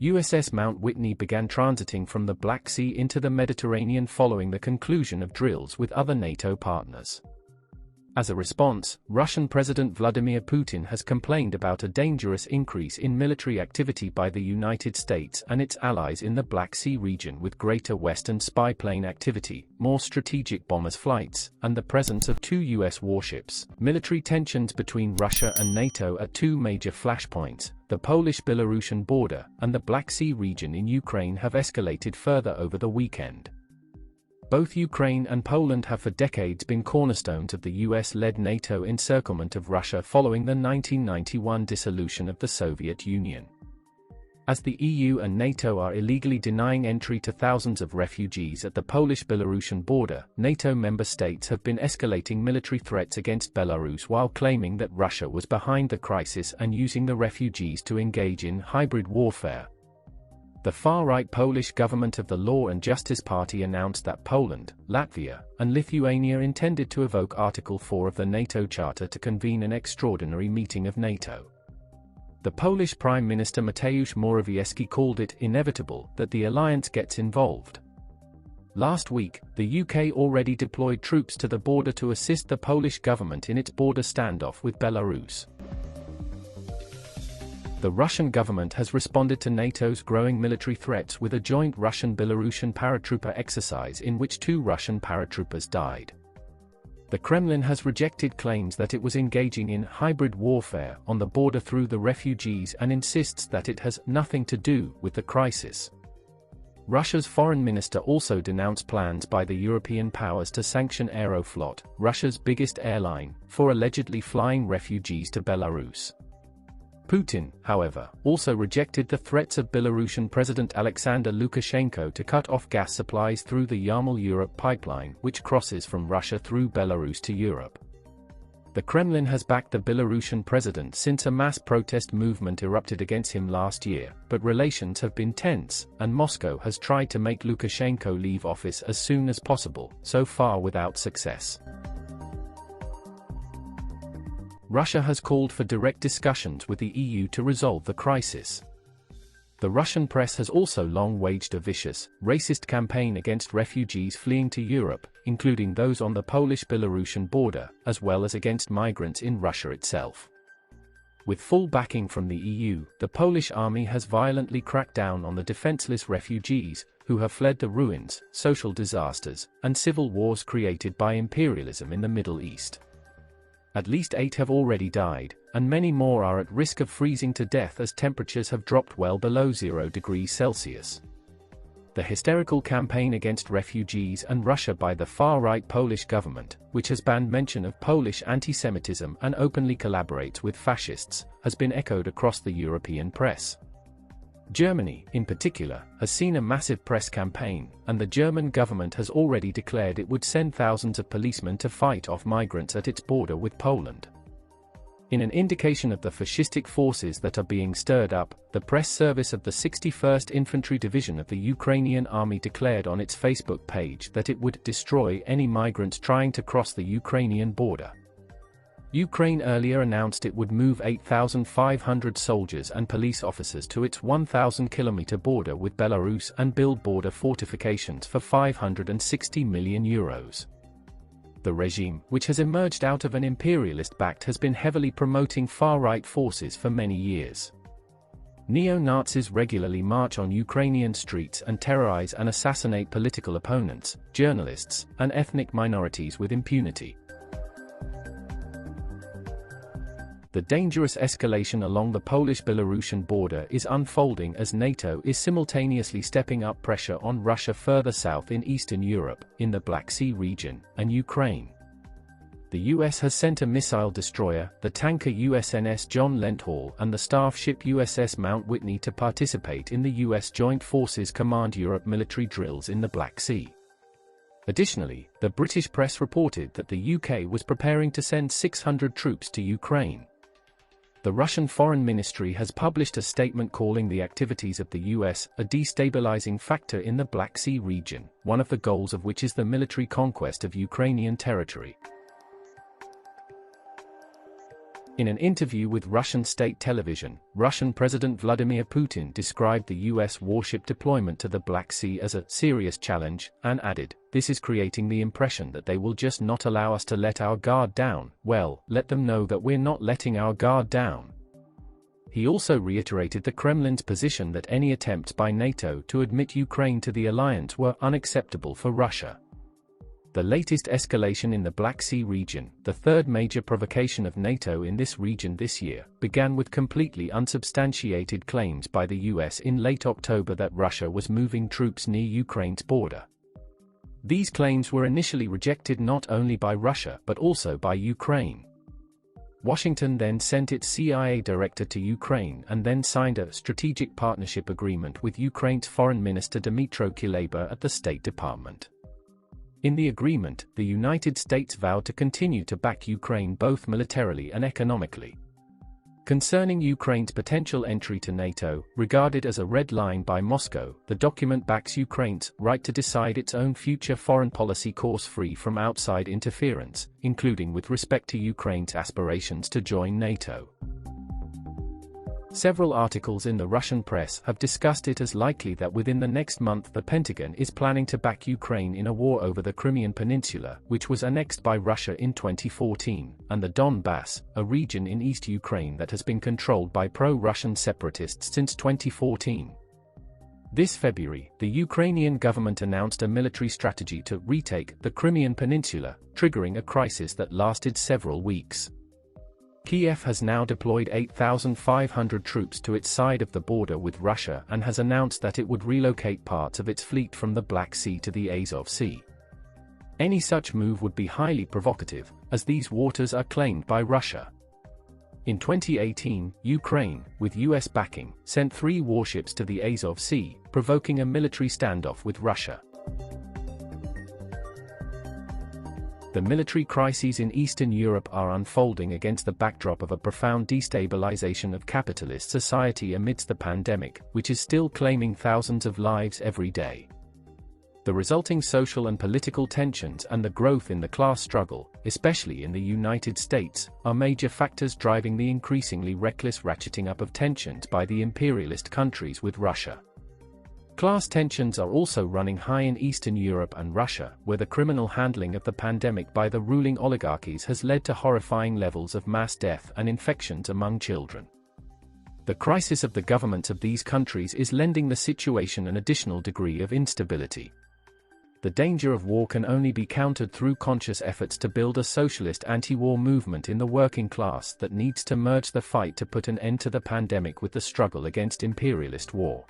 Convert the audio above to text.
USS Mount Whitney began transiting from the Black Sea into the Mediterranean following the conclusion of drills with other NATO partners. As a response, Russian President Vladimir Putin has complained about a dangerous increase in military activity by the United States and its allies in the Black Sea region, with greater Western spy plane activity, more strategic bombers flights, and the presence of 2 US warships. Military tensions between Russia and NATO at 2 major flashpoints, the Polish-Belarusian border and the Black Sea region in Ukraine, have escalated further over the weekend. Both Ukraine and Poland have for decades been cornerstones of the US-led NATO encirclement of Russia following the 1991 dissolution of the Soviet Union. As the EU and NATO are illegally denying entry to thousands of refugees at the Polish-Belarusian border, NATO member states have been escalating military threats against Belarus while claiming that Russia was behind the crisis and using the refugees to engage in hybrid warfare. The far-right Polish government of the Law and Justice Party announced that Poland, Latvia, and Lithuania intended to evoke Article 4 of the NATO Charter to convene an extraordinary meeting of NATO. The Polish Prime Minister Mateusz Morawiecki called it inevitable that the alliance gets involved. Last week, the UK already deployed troops to the border to assist the Polish government in its border standoff with Belarus. The Russian government has responded to NATO's growing military threats with a joint Russian-Belarusian paratrooper exercise in which 2 Russian paratroopers died. The Kremlin has rejected claims that it was engaging in hybrid warfare on the border through the refugees and insists that it has nothing to do with the crisis. Russia's foreign minister also denounced plans by the European powers to sanction Aeroflot, Russia's biggest airline, for allegedly flying refugees to Belarus. Putin, however, also rejected the threats of Belarusian President Alexander Lukashenko to cut off gas supplies through the Yamal-Europe pipeline, which crosses from Russia through Belarus to Europe. The Kremlin has backed the Belarusian president since a mass protest movement erupted against him last year, but relations have been tense, and Moscow has tried to make Lukashenko leave office as soon as possible, so far without success. Russia has called for direct discussions with the EU to resolve the crisis. The Russian press has also long waged a vicious, racist campaign against refugees fleeing to Europe, including those on the Polish-Belarusian border, as well as against migrants in Russia itself. With full backing from the EU, the Polish army has violently cracked down on the defenseless refugees, who have fled the ruins, social disasters, and civil wars created by imperialism in the Middle East. At least 8 have already died, and many more are at risk of freezing to death as temperatures have dropped well below 0 degrees Celsius. The hysterical campaign against refugees and Russia by the far-right Polish government, which has banned mention of Polish anti-Semitism and openly collaborates with fascists, has been echoed across the European press. Germany, in particular, has seen a massive press campaign, and the German government has already declared it would send thousands of policemen to fight off migrants at its border with Poland. In an indication of the fascistic forces that are being stirred up, the press service of the 61st Infantry Division of the Ukrainian Army declared on its Facebook page that it would destroy any migrants trying to cross the Ukrainian border. Ukraine earlier announced it would move 8,500 soldiers and police officers to its 1,000-kilometer border with Belarus and build border fortifications for €560 million. The regime, which has emerged out of an imperialist pact, has been heavily promoting far-right forces for many years. Neo-Nazis regularly march on Ukrainian streets and terrorize and assassinate political opponents, journalists, and ethnic minorities with impunity. The dangerous escalation along the Polish-Belarusian border is unfolding as NATO is simultaneously stepping up pressure on Russia further south in Eastern Europe, in the Black Sea region, and Ukraine. The US has sent a missile destroyer, the tanker USNS John Lenthall, and the staff ship USS Mount Whitney to participate in the US Joint Forces Command Europe military drills in the Black Sea. Additionally, the British press reported that the UK was preparing to send 600 troops to Ukraine. The Russian Foreign Ministry has published a statement calling the activities of the US a destabilizing factor in the Black Sea region, one of the goals of which is the military conquest of Ukrainian territory. In an interview with Russian state television, Russian President Vladimir Putin described the US warship deployment to the Black Sea as a serious challenge, and added, "This is creating the impression that they will just not allow us to let our guard down. Well, let them know that we're not letting our guard down." He also reiterated the Kremlin's position that any attempts by NATO to admit Ukraine to the alliance were unacceptable for Russia. The latest escalation in the Black Sea region, the third major provocation of NATO in this region this year, began with completely unsubstantiated claims by the US in late October that Russia was moving troops near Ukraine's border. These claims were initially rejected not only by Russia but also by Ukraine. Washington then sent its CIA director to Ukraine and then signed a strategic partnership agreement with Ukraine's Foreign Minister Dmytro Kuleba at the State Department. In the agreement, the United States vowed to continue to back Ukraine both militarily and economically. Concerning Ukraine's potential entry to NATO, regarded as a red line by Moscow, the document backs Ukraine's right to decide its own future foreign policy course free from outside interference, including with respect to Ukraine's aspirations to join NATO. Several articles in the Russian press have discussed it as likely that within the next month the Pentagon is planning to back Ukraine in a war over the Crimean Peninsula, which was annexed by Russia in 2014, and the Donbass, a region in East Ukraine that has been controlled by pro-Russian separatists since 2014. This February, the Ukrainian government announced a military strategy to retake the Crimean Peninsula, triggering a crisis that lasted several weeks. Kiev has now deployed 8,500 troops to its side of the border with Russia and has announced that it would relocate parts of its fleet from the Black Sea to the Azov Sea. Any such move would be highly provocative, as these waters are claimed by Russia. In 2018, Ukraine, with US backing, sent 3 warships to the Azov Sea, provoking a military standoff with Russia. The military crises in Eastern Europe are unfolding against the backdrop of a profound destabilization of capitalist society amidst the pandemic, which is still claiming thousands of lives every day. The resulting social and political tensions and the growth in the class struggle, especially in the United States, are major factors driving the increasingly reckless ratcheting up of tensions by the imperialist countries with Russia. Class tensions are also running high in Eastern Europe and Russia, where the criminal handling of the pandemic by the ruling oligarchies has led to horrifying levels of mass death and infections among children. The crisis of the governments of these countries is lending the situation an additional degree of instability. The danger of war can only be countered through conscious efforts to build a socialist anti-war movement in the working class that needs to merge the fight to put an end to the pandemic with the struggle against imperialist war.